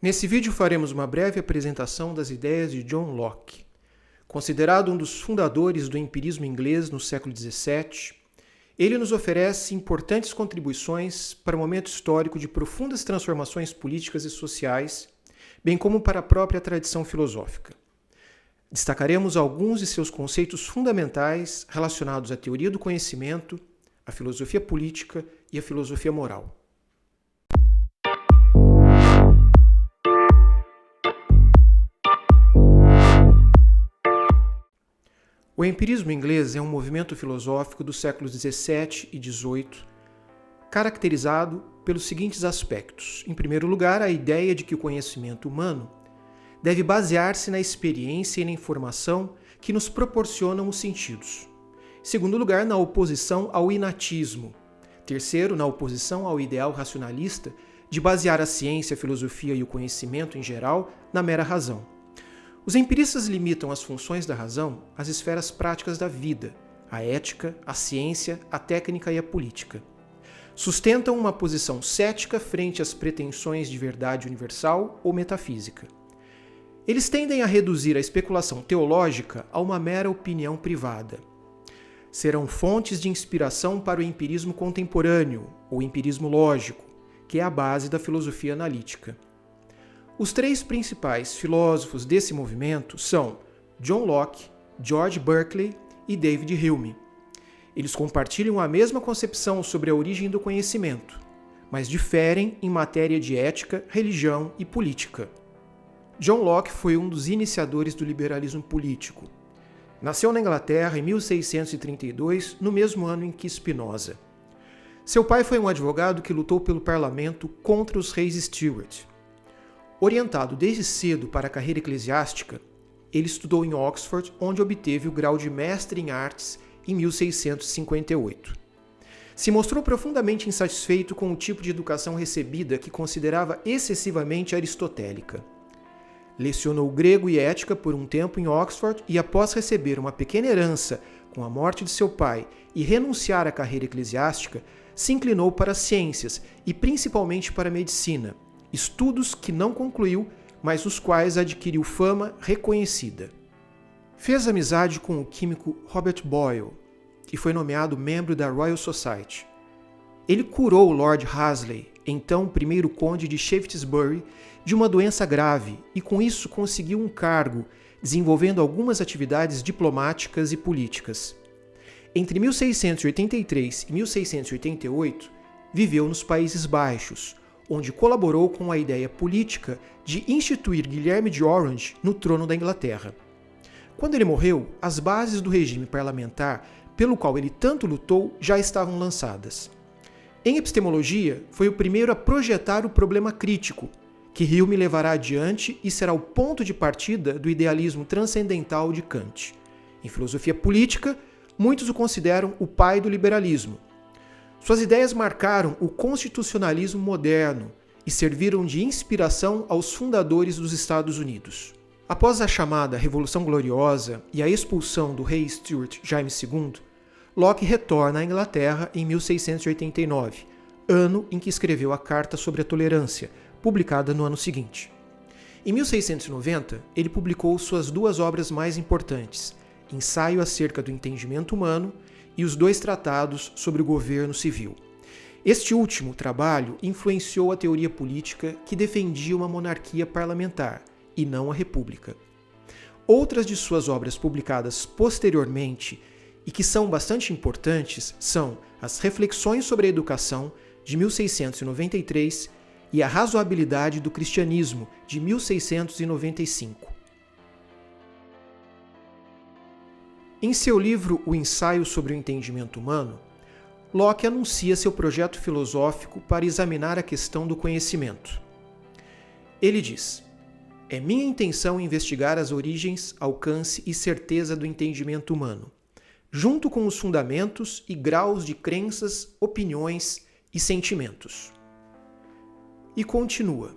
Nesse vídeo faremos uma breve apresentação das ideias de John Locke. Considerado um dos fundadores do empirismo inglês no século XVII, ele nos oferece importantes contribuições para um momento histórico de profundas transformações políticas e sociais, bem como para a própria tradição filosófica. Destacaremos alguns de seus conceitos fundamentais relacionados à teoria do conhecimento, à filosofia política e à filosofia moral. O empirismo inglês é um movimento filosófico dos séculos XVII e XVIII, caracterizado pelos seguintes aspectos. Em primeiro lugar, a ideia de que o conhecimento humano deve basear-se na experiência e na informação que nos proporcionam os sentidos. Em segundo lugar, na oposição ao inatismo. Terceiro, na oposição ao ideal racionalista de basear a ciência, a filosofia e o conhecimento em geral na mera razão. Os empiristas limitam as funções da razão às esferas práticas da vida, a ética, a ciência, a técnica e a política. Sustentam uma posição cética frente às pretensões de verdade universal ou metafísica. Eles tendem a reduzir a especulação teológica a uma mera opinião privada. Serão fontes de inspiração para o empirismo contemporâneo, ou empirismo lógico, que é a base da filosofia analítica. Os três principais filósofos desse movimento são John Locke, George Berkeley e David Hume. Eles compartilham a mesma concepção sobre a origem do conhecimento, mas diferem em matéria de ética, religião e política. John Locke foi um dos iniciadores do liberalismo político. Nasceu na Inglaterra em 1632, no mesmo ano em que Spinoza. Seu pai foi um advogado que lutou pelo parlamento contra os reis Stuart. Orientado desde cedo para a carreira eclesiástica, ele estudou em Oxford, onde obteve o grau de mestre em artes em 1658. Se mostrou profundamente insatisfeito com o tipo de educação recebida que considerava excessivamente aristotélica. Lecionou grego e ética por um tempo em Oxford e, após receber uma pequena herança com a morte de seu pai e renunciar à carreira eclesiástica, se inclinou para as ciências e principalmente para a medicina, estudos que não concluiu, mas os quais adquiriu fama reconhecida. Fez amizade com o químico Robert Boyle e foi nomeado membro da Royal Society. Ele curou Lord Hasley, então primeiro conde de Shaftesbury, de uma doença grave e com isso conseguiu um cargo, desenvolvendo algumas atividades diplomáticas e políticas. Entre 1683 e 1688, viveu nos Países Baixos, onde colaborou com a ideia política de instituir Guilherme de Orange no trono da Inglaterra. Quando ele morreu, as bases do regime parlamentar, pelo qual ele tanto lutou, já estavam lançadas. Em epistemologia, foi o primeiro a projetar o problema crítico, que Hume levará adiante e será o ponto de partida do idealismo transcendental de Kant. Em filosofia política, muitos o consideram o pai do liberalismo. Suas ideias marcaram o constitucionalismo moderno e serviram de inspiração aos fundadores dos Estados Unidos. Após a chamada Revolução Gloriosa e a expulsão do rei Stuart Jaime II, Locke retorna à Inglaterra em 1689, ano em que escreveu a Carta sobre a Tolerância, publicada no ano seguinte. Em 1690, ele publicou suas duas obras mais importantes, Ensaio acerca do Entendimento Humano e os dois tratados sobre o governo civil. Este último trabalho influenciou a teoria política que defendia uma monarquia parlamentar e não a república. Outras de suas obras publicadas posteriormente e que são bastante importantes são As Reflexões sobre a Educação, de 1693, e A Razoabilidade do Cristianismo, de 1695. Em seu livro O Ensaio sobre o Entendimento Humano, Locke anuncia seu projeto filosófico para examinar a questão do conhecimento. Ele diz: "É minha intenção investigar as origens, alcance e certeza do entendimento humano, junto com os fundamentos e graus de crenças, opiniões e sentimentos." E continua: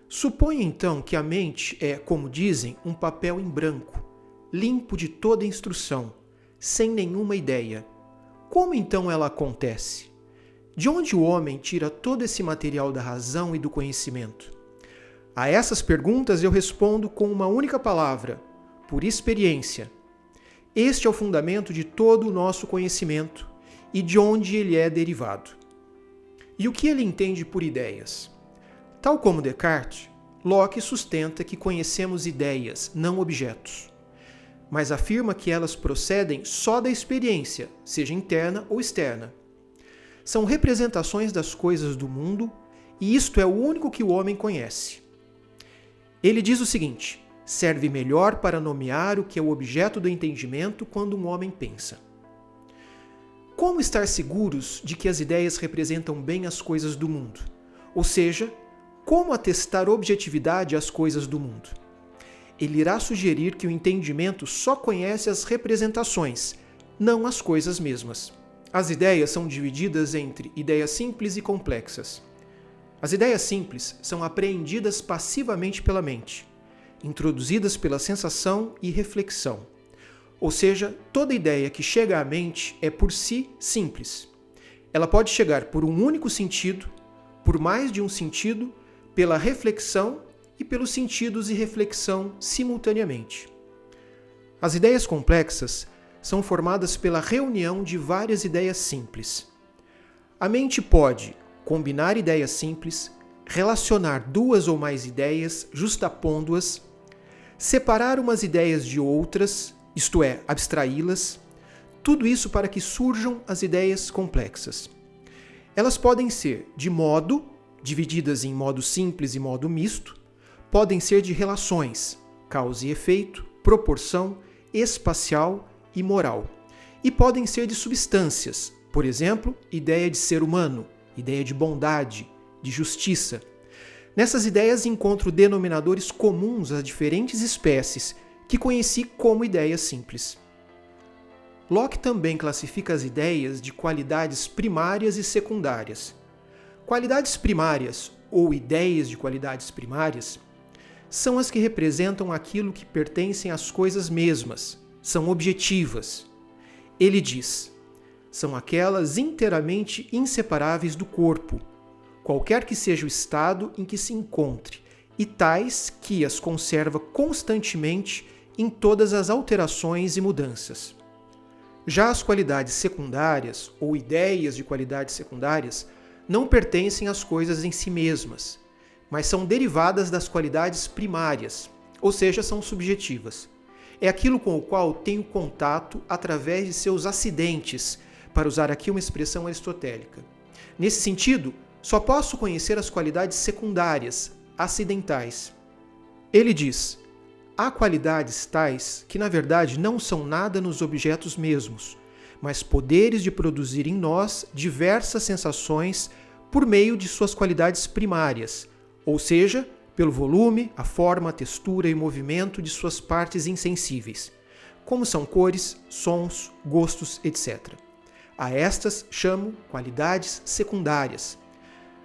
"Suponha então que a mente é, como dizem, um papel em branco, limpo de toda instrução, sem nenhuma ideia. Como então ela acontece? De onde o homem tira todo esse material da razão e do conhecimento? A essas perguntas eu respondo com uma única palavra: por experiência. Este é o fundamento de todo o nosso conhecimento e de onde ele é derivado. E o que ele entende por ideias? Tal como Descartes, Locke sustenta que conhecemos ideias, não objetos, mas afirma que elas procedem só da experiência, seja interna ou externa. São representações das coisas do mundo e isto é o único que o homem conhece. Ele diz o seguinte: serve melhor para nomear o que é o objeto do entendimento quando um homem pensa. Como estar seguros de que as ideias representam bem as coisas do mundo? Ou seja, como atestar objetividade às coisas do mundo? Ele irá sugerir que o entendimento só conhece as representações, não as coisas mesmas. As ideias são divididas entre ideias simples e complexas. As ideias simples são apreendidas passivamente pela mente, introduzidas pela sensação e reflexão. Ou seja, toda ideia que chega à mente é por si simples. Ela pode chegar por um único sentido, por mais de um sentido, pela reflexão e pelos sentidos e reflexão simultaneamente. As ideias complexas são formadas pela reunião de várias ideias simples. A mente pode combinar ideias simples, relacionar duas ou mais ideias, justapondo-as, separar umas ideias de outras, isto é, abstraí-las, tudo isso para que surjam as ideias complexas. Elas podem ser de modo, divididas em modo simples e modo misto, podem ser de relações, causa e efeito, proporção, espacial e moral. E podem ser de substâncias, por exemplo, ideia de ser humano, ideia de bondade, de justiça. Nessas ideias encontro denominadores comuns a diferentes espécies, que conheci como ideias simples. Locke também classifica as ideias de qualidades primárias e secundárias. Qualidades primárias, ou ideias de qualidades primárias, são as que representam aquilo que pertencem às coisas mesmas, são objetivas. Ele diz: são aquelas inteiramente inseparáveis do corpo, qualquer que seja o estado em que se encontre, e tais que as conserva constantemente em todas as alterações e mudanças. Já as qualidades secundárias, ou ideias de qualidades secundárias, não pertencem às coisas em si mesmas, mas são derivadas das qualidades primárias, ou seja, são subjetivas. É aquilo com o qual tenho contato através de seus acidentes, para usar aqui uma expressão aristotélica. Nesse sentido, só posso conhecer as qualidades secundárias, acidentais. Ele diz: há qualidades tais que, na verdade, não são nada nos objetos mesmos, mas poderes de produzir em nós diversas sensações por meio de suas qualidades primárias, ou seja, pelo volume, a forma, a textura e movimento de suas partes insensíveis, como são cores, sons, gostos, etc. A estas chamo qualidades secundárias.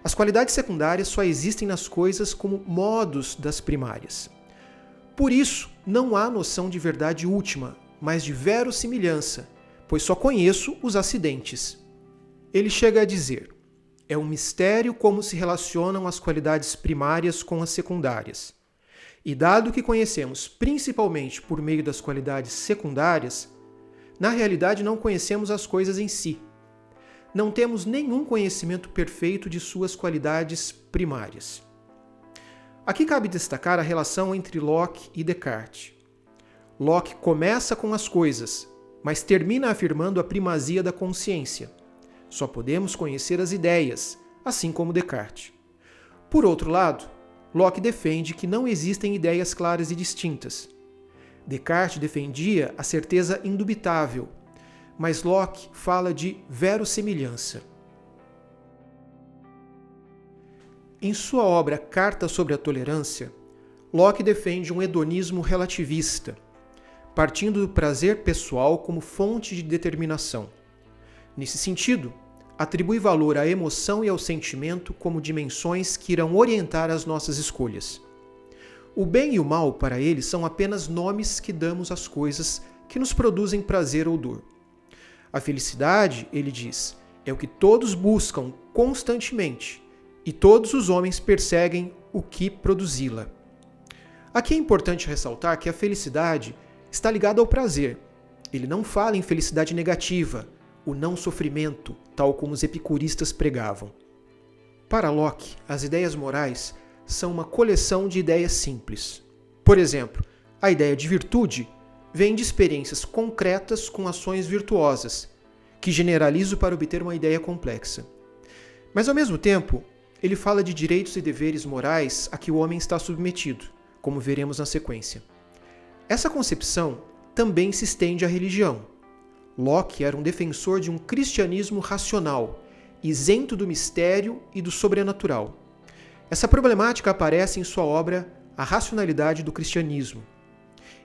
As qualidades secundárias só existem nas coisas como modos das primárias. Por isso, não há noção de verdade última, mas de verossimilhança, pois só conheço os acidentes. Ele chega a dizer: é um mistério como se relacionam as qualidades primárias com as secundárias. E dado que conhecemos principalmente por meio das qualidades secundárias, na realidade não conhecemos as coisas em si. Não temos nenhum conhecimento perfeito de suas qualidades primárias. Aqui cabe destacar a relação entre Locke e Descartes. Locke começa com as coisas, mas termina afirmando a primazia da consciência. Só podemos conhecer as ideias, assim como Descartes. Por outro lado, Locke defende que não existem ideias claras e distintas. Descartes defendia a certeza indubitável, mas Locke fala de verossimilhança. Em sua obra Carta sobre a Tolerância, Locke defende um hedonismo relativista, partindo do prazer pessoal como fonte de determinação. Nesse sentido, atribui valor à emoção e ao sentimento como dimensões que irão orientar as nossas escolhas. O bem e o mal, para ele, são apenas nomes que damos às coisas que nos produzem prazer ou dor. A felicidade, ele diz, é o que todos buscam constantemente, e todos os homens perseguem o que produzi-la. Aqui é importante ressaltar que a felicidade está ligada ao prazer. Ele não fala em felicidade negativa, o não sofrimento, tal como os epicuristas pregavam. Para Locke, as ideias morais são uma coleção de ideias simples. Por exemplo, a ideia de virtude vem de experiências concretas com ações virtuosas, que generalizo para obter uma ideia complexa. Mas, ao mesmo tempo, ele fala de direitos e deveres morais a que o homem está submetido, como veremos na sequência. Essa concepção também se estende à religião. Locke era um defensor de um cristianismo racional, isento do mistério e do sobrenatural. Essa problemática aparece em sua obra A Racionalidade do Cristianismo.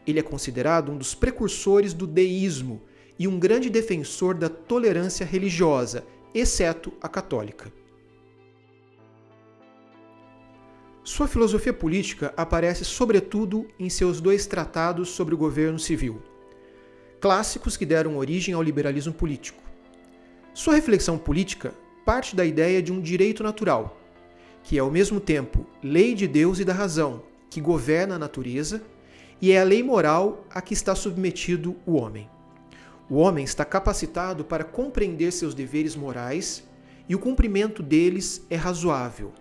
Ele é considerado um dos precursores do deísmo e um grande defensor da tolerância religiosa, exceto a católica. Sua filosofia política aparece sobretudo em seus 2 tratados sobre o governo civil, clássicos que deram origem ao liberalismo político. Sua reflexão política parte da ideia de um direito natural, que é ao mesmo tempo lei de Deus e da razão, que governa a natureza, e é a lei moral a que está submetido o homem. O homem está capacitado para compreender seus deveres morais e o cumprimento deles é razoável.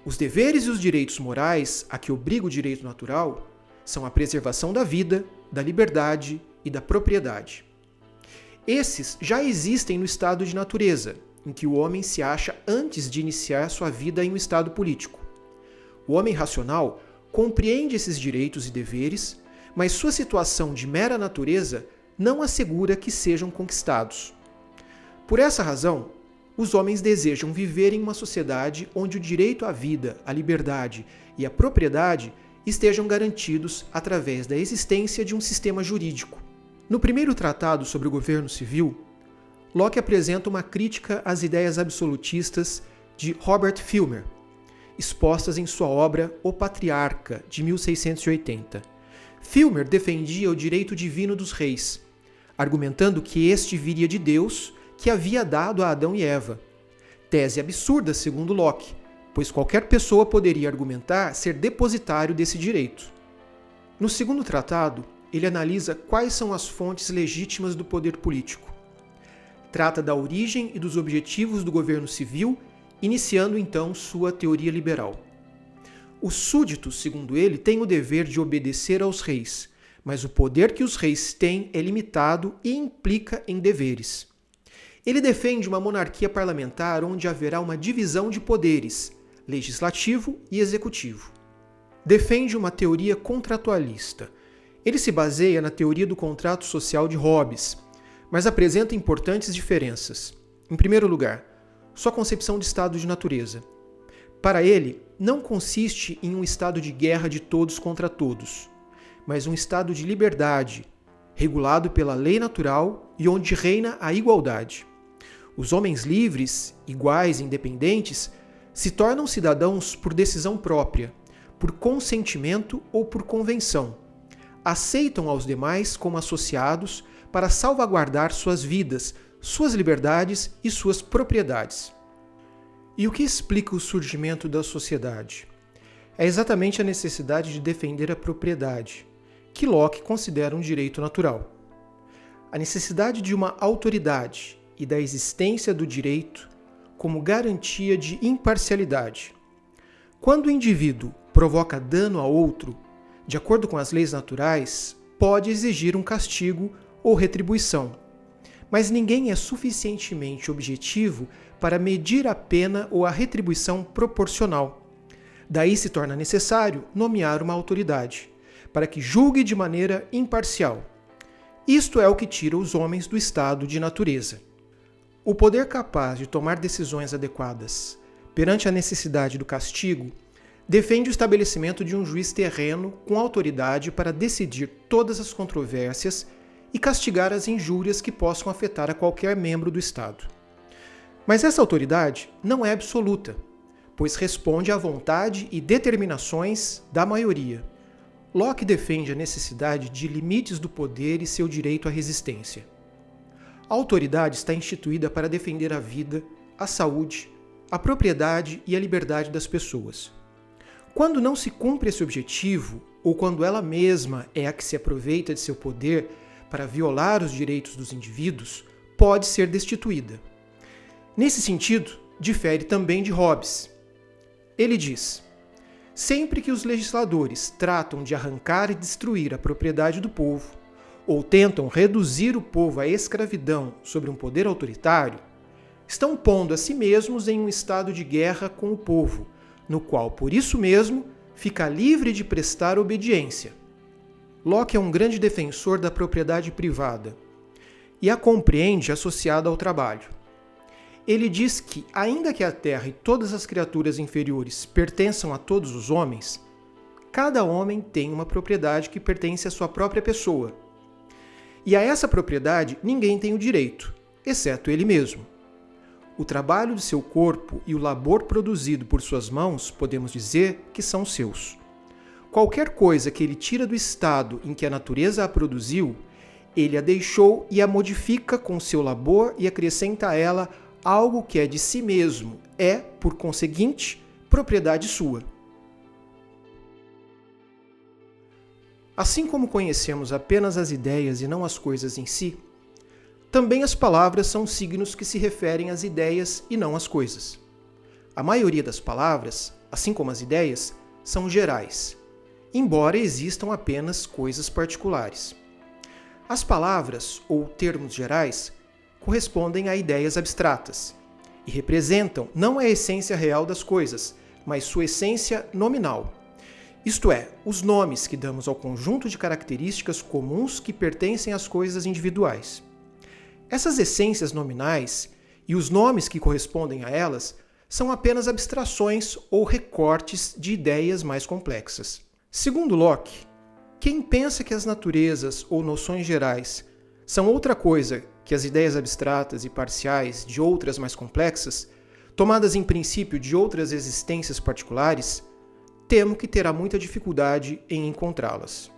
Os deveres e os direitos morais a que obriga o direito natural são a preservação da vida, da liberdade e da propriedade. Esses já existem no estado de natureza, em que o homem se acha antes de iniciar sua vida em um estado político. O homem racional compreende esses direitos e deveres, mas sua situação de mera natureza não assegura que sejam conquistados. Por essa razão, os homens desejam viver em uma sociedade onde o direito à vida, à liberdade e à propriedade estejam garantidos através da existência de um sistema jurídico. No primeiro tratado sobre o governo civil, Locke apresenta uma crítica às ideias absolutistas de Robert Filmer, expostas em sua obra O Patriarca, de 1680. Filmer defendia o direito divino dos reis, argumentando que este viria de Deus, que havia dado a Adão e Eva. Tese absurda, segundo Locke, pois qualquer pessoa poderia argumentar ser depositário desse direito. No segundo tratado, ele analisa quais são as fontes legítimas do poder político. Trata da origem e dos objetivos do governo civil, iniciando então sua teoria liberal. Os súditos, segundo ele, têm o dever de obedecer aos reis, mas o poder que os reis têm é limitado e implica em deveres. Ele defende uma monarquia parlamentar onde haverá uma divisão de poderes, legislativo e executivo. Defende uma teoria contratualista. Ele se baseia na teoria do contrato social de Hobbes, mas apresenta importantes diferenças. Em primeiro lugar, sua concepção de estado de natureza. Para ele, não consiste em um estado de guerra de todos contra todos, mas um estado de liberdade, regulado pela lei natural e onde reina a igualdade. Os homens livres, iguais e independentes, se tornam cidadãos por decisão própria, por consentimento ou por convenção. Aceitam aos demais como associados para salvaguardar suas vidas, suas liberdades e suas propriedades. E o que explica o surgimento da sociedade? É exatamente a necessidade de defender a propriedade, que Locke considera um direito natural. A necessidade de uma autoridade e da existência do direito como garantia de imparcialidade. Quando o indivíduo provoca dano a outro, de acordo com as leis naturais, pode exigir um castigo ou retribuição, mas ninguém é suficientemente objetivo para medir a pena ou a retribuição proporcional. Daí se torna necessário nomear uma autoridade, para que julgue de maneira imparcial. Isto é o que tira os homens do estado de natureza. O poder capaz de tomar decisões adequadas perante a necessidade do castigo defende o estabelecimento de um juiz terreno com autoridade para decidir todas as controvérsias e castigar as injúrias que possam afetar a qualquer membro do Estado. Mas essa autoridade não é absoluta, pois responde à vontade e determinações da maioria. Locke defende a necessidade de limites do poder e seu direito à resistência. A autoridade está instituída para defender a vida, a saúde, a propriedade e a liberdade das pessoas. Quando não se cumpre esse objetivo, ou quando ela mesma é a que se aproveita de seu poder para violar os direitos dos indivíduos, pode ser destituída. Nesse sentido, difere também de Hobbes. Ele diz: sempre que os legisladores tratam de arrancar e destruir a propriedade do povo, ou tentam reduzir o povo à escravidão sobre um poder autoritário, estão pondo a si mesmos em um estado de guerra com o povo, no qual, por isso mesmo, fica livre de prestar obediência. Locke é um grande defensor da propriedade privada e a compreende associada ao trabalho. Ele diz que, ainda que a Terra e todas as criaturas inferiores pertençam a todos os homens, cada homem tem uma propriedade que pertence à sua própria pessoa. E a essa propriedade ninguém tem o direito, exceto ele mesmo. O trabalho de seu corpo e o labor produzido por suas mãos, podemos dizer que são seus. Qualquer coisa que ele tira do estado em que a natureza a produziu, ele a deixou e a modifica com seu labor e acrescenta a ela algo que é de si mesmo, é, por conseguinte, propriedade sua. Assim como conhecemos apenas as ideias e não as coisas em si, também as palavras são signos que se referem às ideias e não às coisas. A maioria das palavras, assim como as ideias, são gerais, embora existam apenas coisas particulares. As palavras, ou termos gerais, correspondem a ideias abstratas e representam não a essência real das coisas, mas sua essência nominal. Isto é, os nomes que damos ao conjunto de características comuns que pertencem às coisas individuais. Essas essências nominais e os nomes que correspondem a elas são apenas abstrações ou recortes de ideias mais complexas. Segundo Locke, quem pensa que as naturezas ou noções gerais são outra coisa que as ideias abstratas e parciais de outras mais complexas, tomadas em princípio de outras existências particulares, temo que terá muita dificuldade em encontrá-las.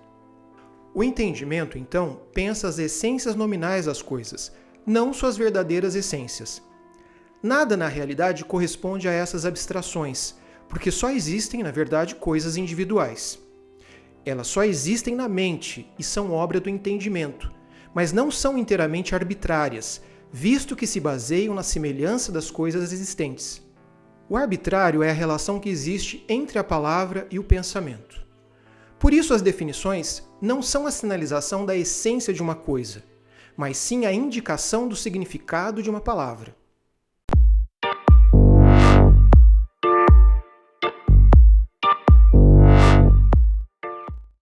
O entendimento, então, pensa as essências nominais das coisas, não suas verdadeiras essências. Nada na realidade corresponde a essas abstrações, porque só existem, na verdade, coisas individuais. Elas só existem na mente e são obra do entendimento, mas não são inteiramente arbitrárias, visto que se baseiam na semelhança das coisas existentes. O arbitrário é a relação que existe entre a palavra e o pensamento. Por isso, as definições não são a sinalização da essência de uma coisa, mas sim a indicação do significado de uma palavra.